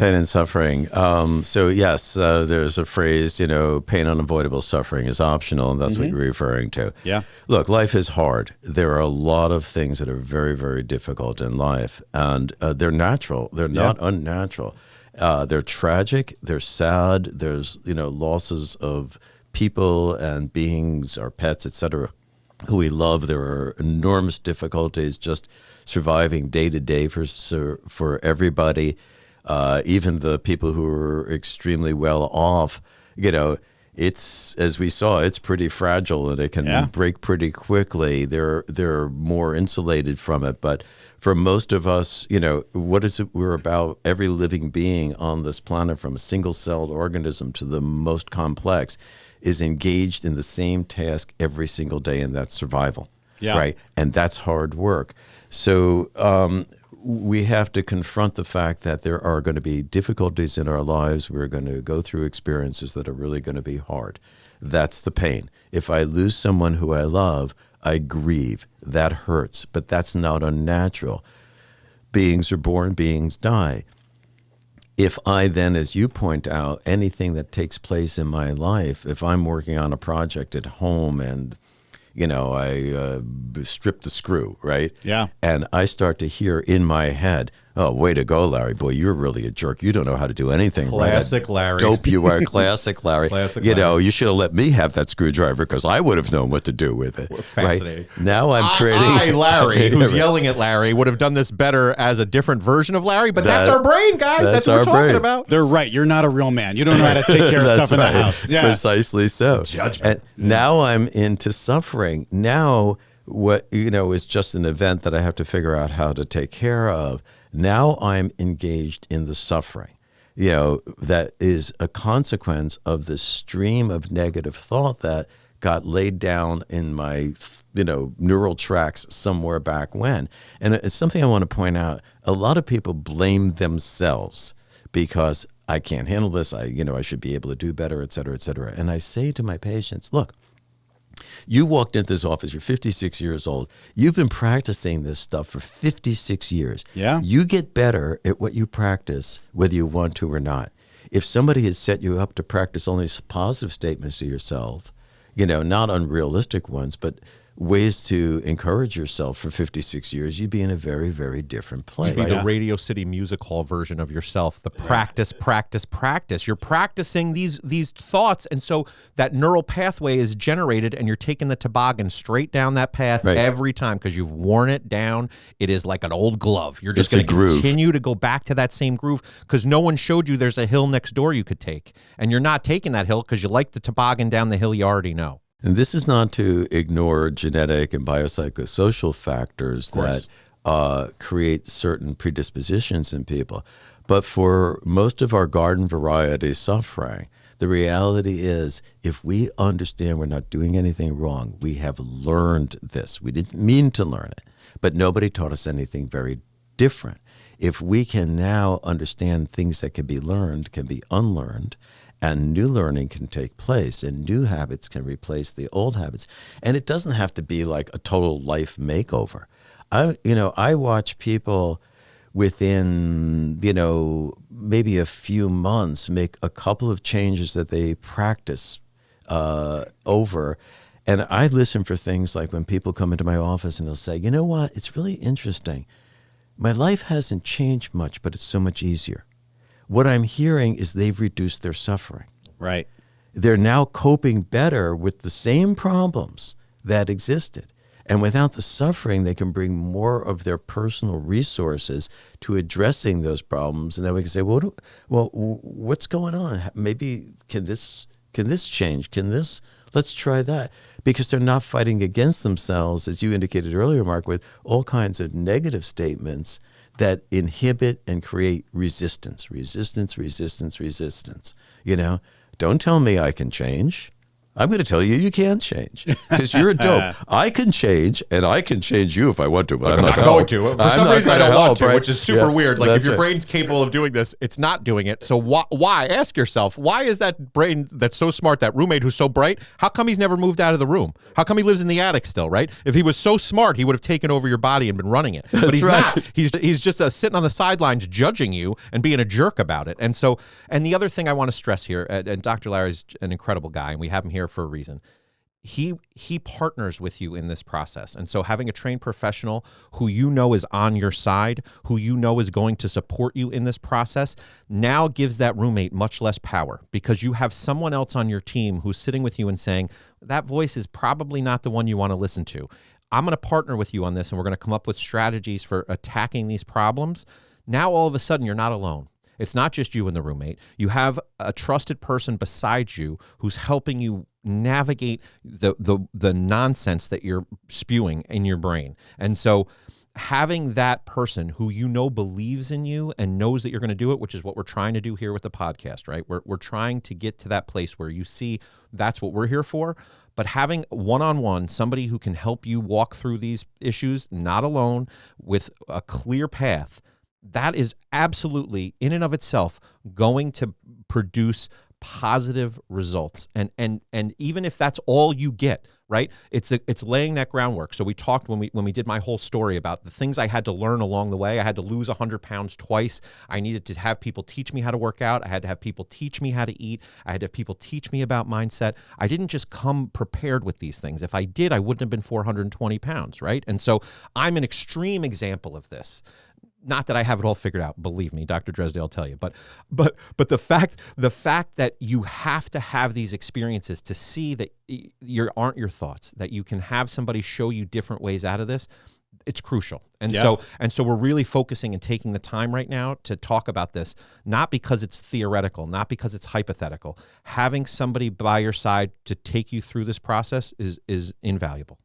Pain and suffering. So yes, there's a phrase, pain unavoidable, suffering is optional, and that's what you're referring to. Yeah. Look, life is hard. There are a lot of things that are very, very difficult in life, and they're natural. They're not unnatural. They're tragic. They're sad. There's, losses of people and beings, our pets, etc., who we love. There are enormous difficulties just surviving day to day for everybody. Even the people who are extremely well off, it's, as we saw, it's pretty fragile and it can break pretty quickly. They're more insulated from it. But for most of us, what is it we're about? Every living being on this planet, from a single-celled organism to the most complex, is engaged in the same task every single day, and that's survival. Yeah. Right? And that's hard work. So we have to confront the fact that there are going to be difficulties in our lives. We're going to go through experiences that are really going to be hard. That's the pain. If I lose someone who I love, I grieve. That hurts, but that's not unnatural. Beings are born, beings die. If I then, as you point out, anything that takes place in my life, if I'm working on a project at home and I strip the screw, right? Yeah. And I start to hear in my head, oh, way to go, Larry. Boy, you're really a jerk. You don't know how to do anything. Classic Larry. Dope you are. Classic Larry. Classic Larry. You should have let me have that screwdriver because I would have known what to do with it. Fascinating. Right? Now I'm creating... Larry, who's yelling at Larry, would have done this better as a different version of Larry, but that's our brain, guys. That's what we're talking about. They're right. You're not a real man. You don't know how to take care of stuff in the house. Yeah. Precisely so. Judgment. And now I'm into suffering. Now what, is just an event that I have to figure out how to take care of. Now I'm engaged in the suffering, that is a consequence of the stream of negative thought that got laid down in my, neural tracks somewhere back when. And it's something I want to point out. A lot of people blame themselves because I can't handle this. I should be able to do better, et cetera, et cetera. And I say to my patients, look, you walked into this office, you're 56 years old. You've been practicing this stuff for 56 years. Yeah. You get better at what you practice, whether you want to or not. If somebody has set you up to practice only positive statements to yourself, not unrealistic ones, but ways to encourage yourself for 56 years, you'd be in a very, very different place. Be the Radio City Music Hall version of yourself. The practice. You're practicing these thoughts, and so that neural pathway is generated, and you're taking the toboggan straight down that path every time because you've worn it down. It is like an old glove. You're just going to continue to go back to that same groove because no one showed you there's a hill next door you could take, and you're not taking that hill because you like the toboggan down the hill you already know. And this is not to ignore genetic and biopsychosocial factors that create certain predispositions in people. But for most of our garden variety suffering, the reality is if we understand we're not doing anything wrong, we have learned this. We didn't mean to learn it, but nobody taught us anything very different. If we can now understand things that can be learned, can be unlearned, and new learning can take place, and new habits can replace the old habits. And it doesn't have to be like a total life makeover. I watch people within, maybe a few months make a couple of changes that they practice over. And I listen for things like when people come into my office and they'll say, you know what, it's really interesting. My life hasn't changed much, but it's so much easier. What I'm hearing is they've reduced their suffering. Right. They're now coping better with the same problems that existed. And without the suffering, they can bring more of their personal resources to addressing those problems. And then we can say, well, what's going on? Maybe can this change? Let's try that. Because they're not fighting against themselves, as you indicated earlier, Mark, with all kinds of negative statements that inhibit and create resistance. Don't tell me I can change. I'm going to tell you can change because you're a dope. I can change, and I can change you if I want to, but I'm not going to. For some reason, I don't want to, which is super weird. Like, if your right. brain's capable of doing this, it's not doing it. So why? Ask yourself, why is that brain that's so smart, that roommate who's so bright, how come he's never moved out of the room? How come he lives in the attic still, right? If he was so smart, he would have taken over your body and been running it. But he's not. He's just sitting on the sidelines judging you and being a jerk about it. And so, and the other thing I want to stress here, and Dr. Larry is an incredible guy, and we have him here for a reason. He partners with you in this process. And so having a trained professional who you know is on your side, who you know is going to support you in this process, now gives that roommate much less power, because you have someone else on your team who's sitting with you and saying, that voice is probably not the one you want to listen to. I'm going to partner with you on this, and we're going to come up with strategies for attacking these problems. Now, all of a sudden, you're not alone. It's not just you and the roommate. You have a trusted person beside you who's helping you navigate the nonsense that you're spewing in your brain. And so having that person who you know believes in you and knows that you're going to do it, which is what we're trying to do here with the podcast, right? We're trying to get to that place where you see that's what we're here for. But having one-on-one, somebody who can help you walk through these issues, not alone, with a clear path, that is absolutely, in and of itself, going to produce positive results. And even if that's all you get, right? It's laying that groundwork. So we talked when we did my whole story about the things I had to learn along the way. I had to lose 100 pounds twice. I needed to have people teach me how to work out. I had to have people teach me how to eat. I had to have people teach me about mindset. I didn't just come prepared with these things. If I did, I wouldn't have been 420 pounds, right? And so I'm an extreme example of this. Not that I have it all figured out, believe me, Dr. Dresdale will tell you, but the fact that you have to have these experiences to see that aren't your thoughts, that you can have somebody show you different ways out of this, it's crucial. And so we're really focusing and taking the time right now to talk about this, not because it's theoretical, not because it's hypothetical. Having somebody by your side to take you through this process is invaluable.